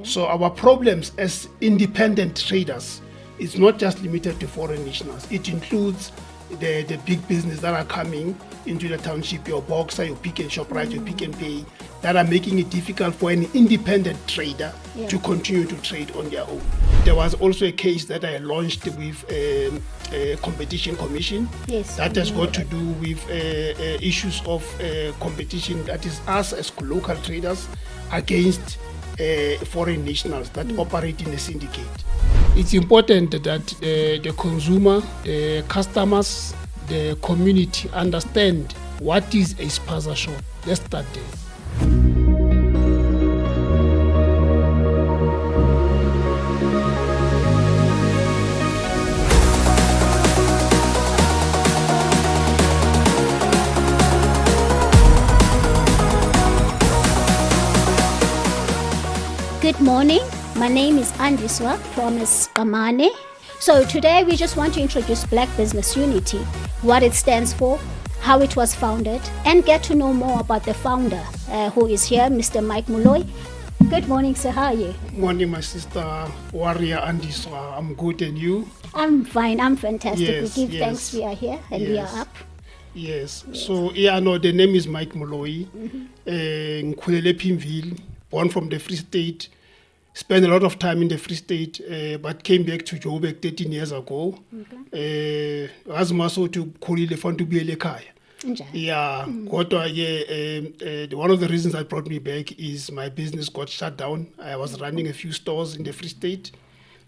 So our problems as independent traders is not just limited to foreign nationals. It includes the big business that are coming into the township, your Boxer, your Pick and Shop, right, your Pick and Pay, that are making it difficult for an independent trader to continue to trade on their own. There was also a case that I launched with a competition commission that has got to do with issues of competition, that is us as local traders against foreign nationals that operate in a syndicate. It's important that the consumer, the customers, the community understand what is a spaza shop. Let's start there. Good morning, my name is Andiswa Promise Kamane. So today we just want to introduce Black Business Unity, what it stands for, how it was founded, and get to know more about the founder who is here, Mr. Mike Moloi. Good morning, sir, how are you? Morning, my sister, Warrior Andiswa. I'm good, and you? I'm fine, I'm fantastic. Yes, we give thanks, we are here and we are up. Yes. So, the name is Mike Moloi. Nkhulele Pimville, born from the Free State. Spent a lot of time in the Free State, but came back to Joburg 13 years ago. As maso to Khulile fund to be a lekaya. Yeah, one of the reasons that brought me back is my business got shut down. I was running a few stores in the Free State,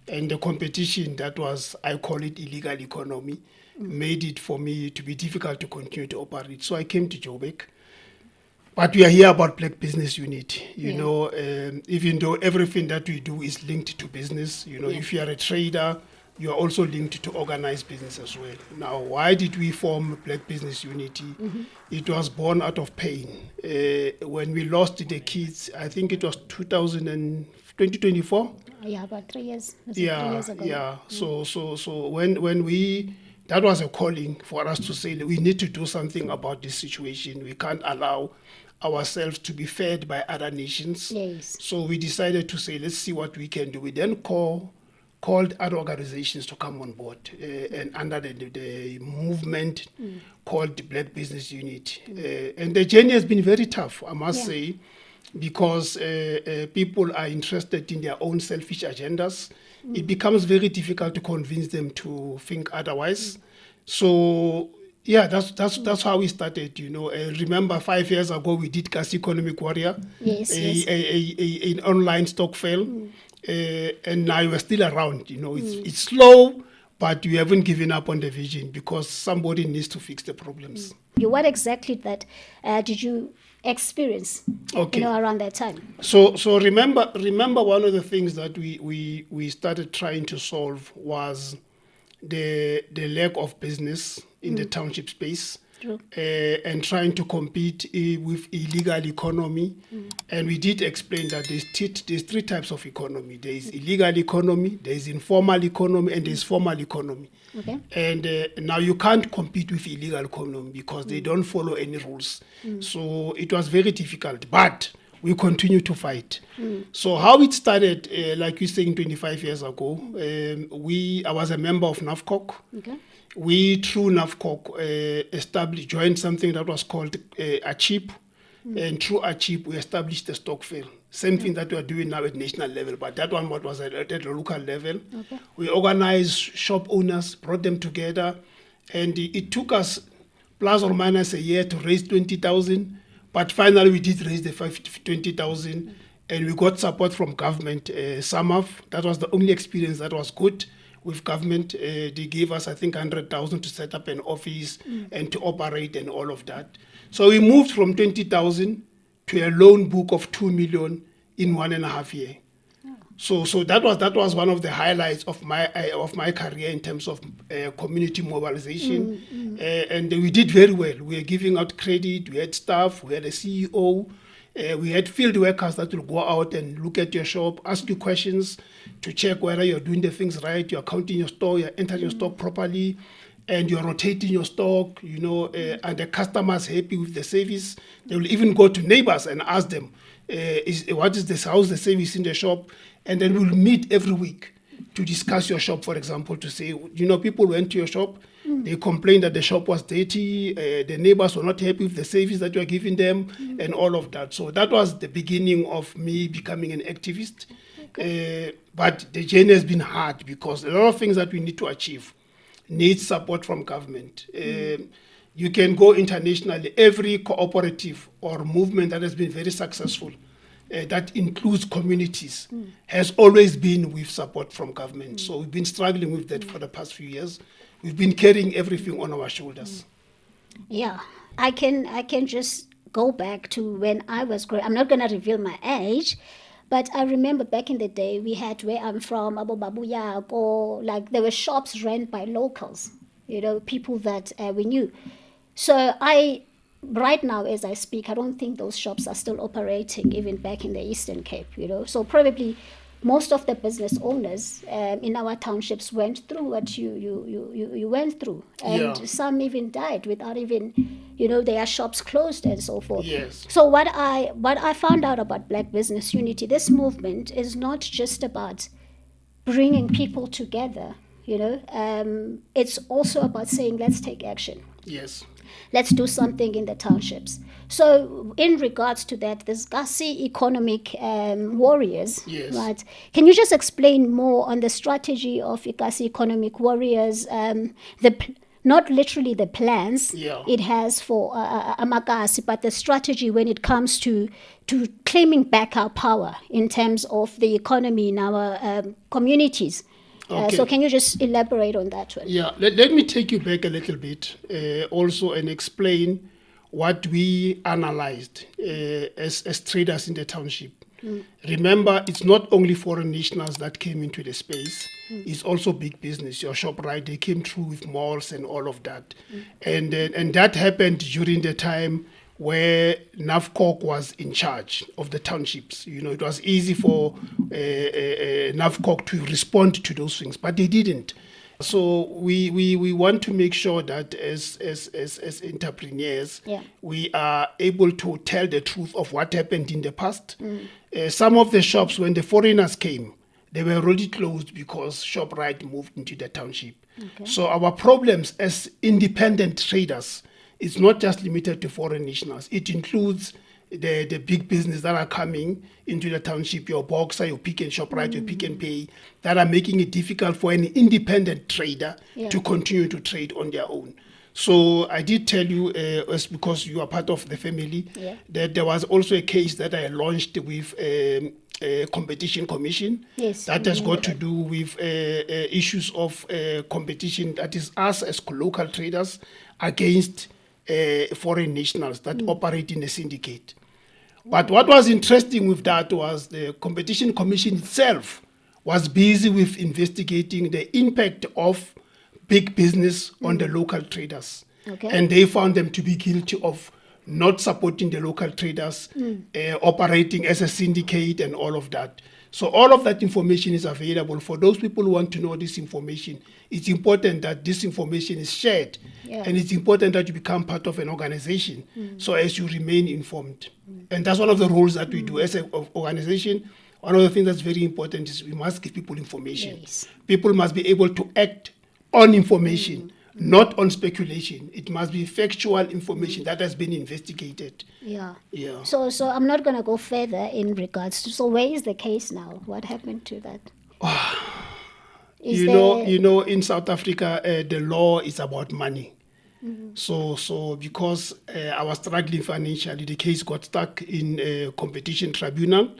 and the competition that was, I call it illegal economy, made it for me to be difficult to continue to operate. So I came to Joburg. But we are here about Black Business Unit, you know, even though everything that we do is linked to business, you know, if you are a trader, you are also linked to organized business as well. Now, why did we form Black Business Unity? It was born out of pain. When we lost the kids, I think it was 2024. Yeah, about 3 years. 3 Yeah, years ago. yeah. So when we, that was a calling for us to say that we need to do something about this situation. We can't allow ourselves to be fed by other nations. Yes. So we decided to say, let's see what we can do. We then called other organizations to come on board and under the movement called the Black Business Unit. And the journey has been very tough, I must say, because people are interested in their own selfish agendas. It becomes very difficult to convince them to think otherwise. So that's how we started, you know. Remember 5 years ago we did Gas Economic Warrior, an online stock fail, and now we're still around, you know. It's slow, but we haven't given up on the vision because somebody needs to fix the problems. What exactly that did you experience, you know, around that time? So remember one of the things that we started trying to solve was the lack of business in the township space, and trying to compete with illegal economy. And we did explain that there's three types of economy. There is illegal economy, there is informal economy, and there's formal economy. And now you can't compete with illegal economy because they don't follow any rules. So it was very difficult, but we continue to fight. So how it started, like you saying 25 years ago, I was a member of NAFCOC. We, through NAFCOC, joined something that was called ACHIP. And through ACHIP, we established the stock fair. Same thing that we are doing now at national level, but that one was at a local level. We organized shop owners, brought them together, and it took us plus or minus a year to raise 20,000. But finally, we did raise the 20,000, and we got support from government. SAMAF, that was the only experience that was good with government. They gave us, I think, 100,000 to set up an office and to operate and all of that. So we moved from 20,000 to a loan book of 2 million in 1.5 years. So that was one of the highlights of my career in terms of community mobilization, and we did very well. We were giving out credit. We had staff. We had a CEO. We had field workers that will go out and look at your shop, ask you questions to check whether you're doing the things right. You're counting your stock. You're entering your stock properly, and you're rotating your stock. You know, and the customers happy with the service. They will even go to neighbors and ask them, how's the service in the shop, and then we'll meet every week to discuss your shop, for example, to say, people went to your shop, they complained that the shop was dirty, the neighbors were not happy with the service that you are giving them, and all of that. So that was the beginning of me becoming an activist. But the journey has been hard because a lot of things that we need to achieve need support from government. You can go internationally, every cooperative or movement that has been very successful, that includes communities, has always been with support from government. So we've been struggling with that for the past few years. We've been carrying everything on our shoulders. Yeah, I can just go back to when I was growing. I'm not going to reveal my age, but I remember back in the day we had, where I'm from, Abu Babuya, or like there were shops run by locals, people that we knew. So right now, as I speak, I don't think those shops are still operating, even back in the Eastern Cape, So probably most of the business owners in our townships went through what you went through. And some even died without even, their shops closed and so forth. Yes. So what I found out about Black Business Unity, this movement is not just about bringing people together, it's also about saying, let's take action. Yes. Let's do something in the townships. So in regards to that, this Gasi economic warriors, Yes. right? Can you just explain more on the strategy of Gasi economic warriors, not literally the plans it has for Amagasi, but the strategy when it comes to claiming back our power in terms of the economy in our communities? Okay. So can you just elaborate on that one? Yeah, let me take you back a little bit also and explain what we analyzed as traders in the township. Remember, it's not only foreign nationals that came into the space, it's also big business. Your shop, right, they came through with malls and all of that. And that happened during the time where NAVCOG was in charge of the townships. It was easy for NAVCOG to respond to those things, but they didn't. So we want to make sure that as entrepreneurs, we are able to tell the truth of what happened in the past. Some of the shops, when the foreigners came, they were already closed because ShopRite moved into the township. Okay. So our problems as independent traders, it's not just limited to foreign nationals. It includes the big business that are coming into the township, your Boxer, your Pick and ShopRite, your Pick and Pay, that are making it difficult for an independent trader to continue to trade on their own. So I did tell you, because you are part of the family, that there was also a case that I launched with Competition Commission that has got to do with issues of competition, that is us as local traders against foreign nationals that operate in a syndicate. But what was interesting with that was the Competition Commission itself was busy with investigating the impact of big business on the local traders. Okay. And they found them to be guilty of not supporting the local traders, operating as a syndicate and all of that. So all of that information is available. For those people who want to know this information, it's important that this information is shared. And it's important that you become part of an organization so as you remain informed. And that's one of the roles that we do as an organization. One of the things that's very important is we must give people information. People must be able to act on information, not on speculation. It must be factual information that has been investigated. So I'm not going to go further in regards to, so where is the case now? What happened to that? In South Africa, the law is about money. So because I was struggling financially, the case got stuck in a competition tribunal.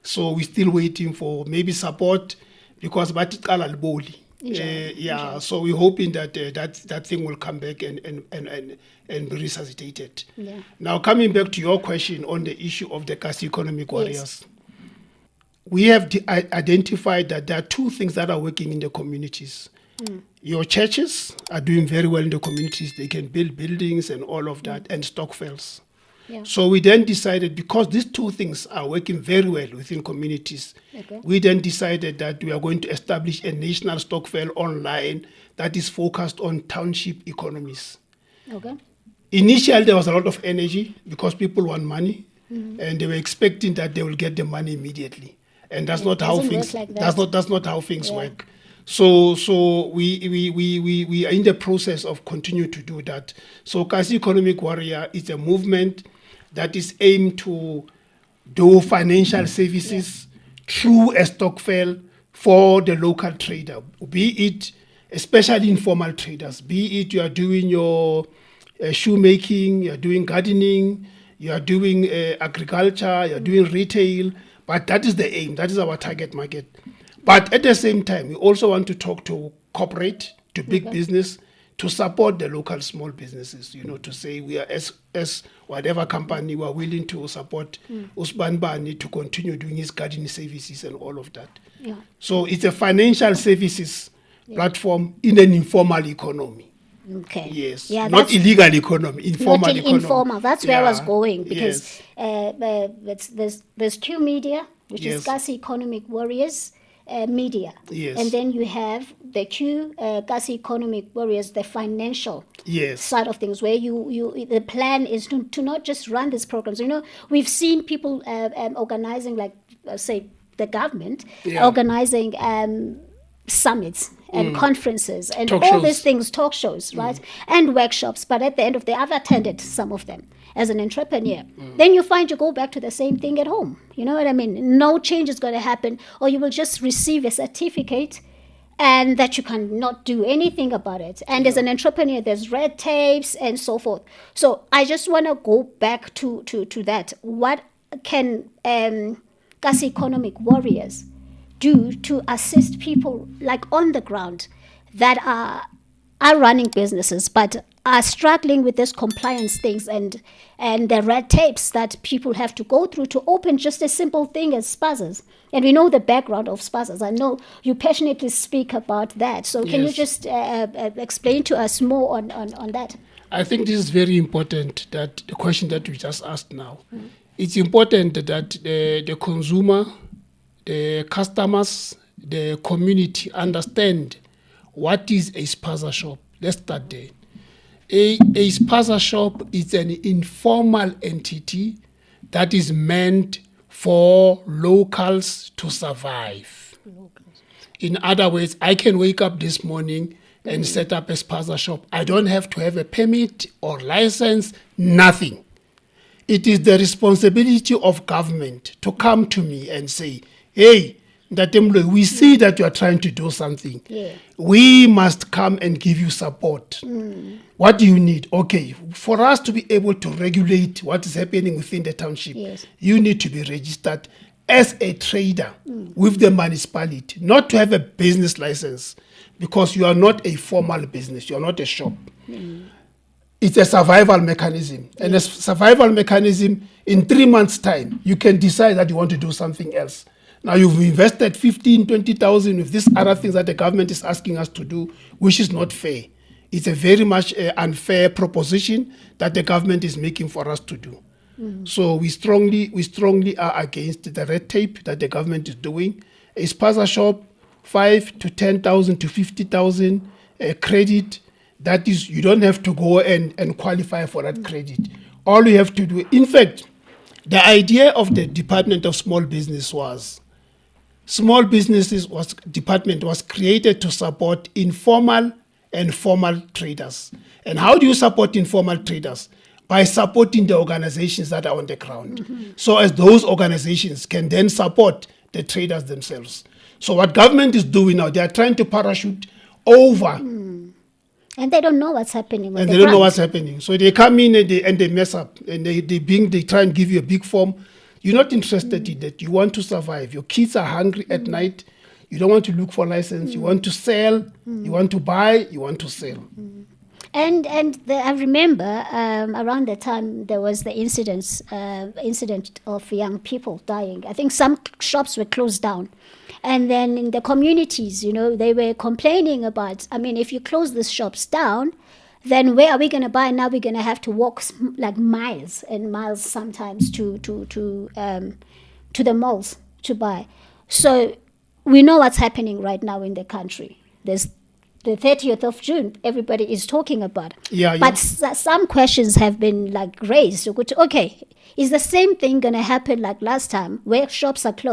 So we're still waiting for maybe support because Batikala Liboli. So we're hoping that that thing will come back and be resuscitated. Now, coming back to your question on the issue of the Kasi economic warriors, we have identified that there are two things that are working in the communities. Your churches are doing very well in the communities. They can build buildings and all of that, and stokvels. So we then decided, because these two things are working very well within communities, we then decided that we are going to establish a national stokvel online that is focused on township economies. Initially, there was a lot of energy because people want money. and they were expecting that they will get the money immediately, and that's not how doesn't work things. like that. That's not how things work. So we are in the process of continue to do that. So Kasi Economic Warrior is a movement that is aimed to do financial services through a stokvel for the local trader, be it especially informal traders, be it you are doing your shoemaking, you are doing gardening, you are doing agriculture, you are doing retail, but that is the aim, that is our target market. But at the same time, we also want to talk to corporate, to big business, to support the local small businesses, to say we are as whatever company, we are willing to support Usman Bani to continue doing his gardening services and all of that. Yeah. So it's a financial services platform in an informal economy. Okay. Yes. Yeah, Not illegal economy, informal economy. Informal. That's where I was going, because yes. there's Q Media, which is Yes. Kasi Economic Warriors Media. Yes. And then you have the Q Kasi Economic Warriors, the financial Yes. side of things, where you the plan is to not just run these programs. We've seen people organizing, like say the government organizing summits and conferences and Talk all shows. these things, talk shows, right? And workshops. But at the end of the day, I've attended some of them as an entrepreneur. Then you find you go back to the same thing at home. You know what I mean? No change is going to happen, or you will just receive a certificate and that you cannot do anything about it. And as an entrepreneur, there's red tapes and so forth. So I just want to go back to that. What can Kasi Economic Warriors do to assist people like on the ground that are running businesses but are struggling with this compliance things and the red tapes that people have to go through to open just a simple thing as spazas? And we know the background of spazas. I know you passionately speak about that. So can you just explain to us more on that? I think this is very important, that the question that we just asked now. It's important that the consumer, the customers, the community understand what is a spaza shop. Let's start there. A spaza shop is an informal entity that is meant for locals to survive. In other words, I can wake up this morning and set up a spaza shop. I don't have to have a permit or license, nothing. It is the responsibility of government to come to me and say, hey, Ndatemlo, we see that you are trying to do something. Yeah. We must come and give you support. What do you need? Okay, for us to be able to regulate what is happening within the township, you need to be registered as a trader with the municipality, not to have a business license, because you are not a formal business, you are not a shop. It's a survival mechanism. And a survival mechanism, in 3 months' time, you can decide that you want to do something else. Now you've invested 15, 20,000 with these other things that the government is asking us to do, which is not fair. It's a very much unfair proposition that the government is making for us to do. So we strongly are against the red tape that the government is doing. A spaza shop, 5 to 10,000 to 50,000 credit. That is, you don't have to go and qualify for that credit. All you have to do, in fact, the idea of the Department of Small Business was, Small Businesses Department was created to support informal and formal traders. And how do you support informal traders? By supporting the organizations that are on the ground. So as those organizations can then support the traders themselves. So what government is doing now, they are trying to parachute over. And they don't know what's happening. And they don't know what's happening. So they come in and they mess up. And they try and give you a big form. You're not interested in that. You want to survive. Your kids are hungry at night. You don't want to look for license. You want to sell. You want to buy. You want to sell. And I remember around that time there was the incident of young people dying. I think some shops were closed down. And then in the communities, they were complaining about, if you close these shops down, then where are we going to buy? Now we're going to have to walk like miles and miles sometimes to the malls to buy. So we know what's happening right now in the country. There's the 30th of June, everybody is talking about. Yeah, But some questions have been like raised. Okay, is the same thing going to happen like last time where shops are closed?